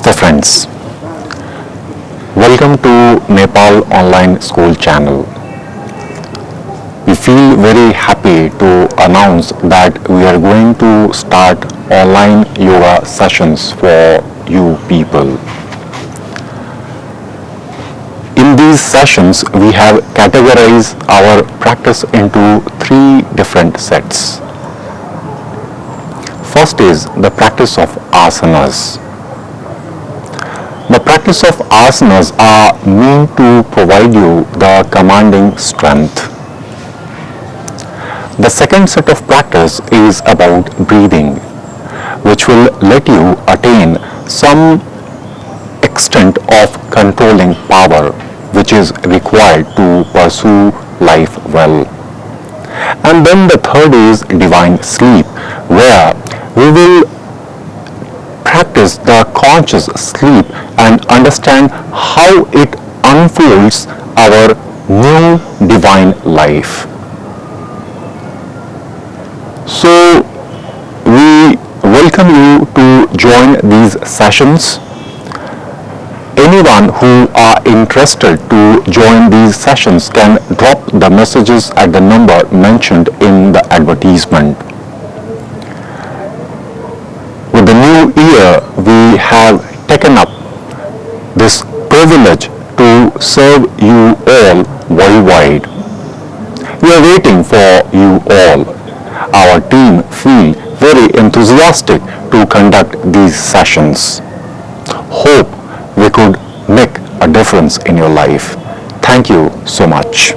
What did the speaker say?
Namaste friends. Welcome to Nepal Online School channel. We feel very happy to announce that we are going to start online yoga sessions for you people. In these sessions, we have categorized our practice into 3 different sets. First is the practice of asanas. The practice of asanas are meant to provide you the commanding strength. The second set of practice is about breathing, which will let you attain some extent of controlling power which is required to pursue life well. And then the third is divine sleep, where we will practice the conscious sleep and understand how it unfolds our new divine life. So we welcome you to join these sessions. Anyone who are interested to join these sessions can drop the messages at the number mentioned in the advertisement. With the new year, we have taken up this privilege to serve you all worldwide. We are waiting for you all. Our team feel very enthusiastic to conduct these sessions. Hope we could make a difference in your life. Thank you so much.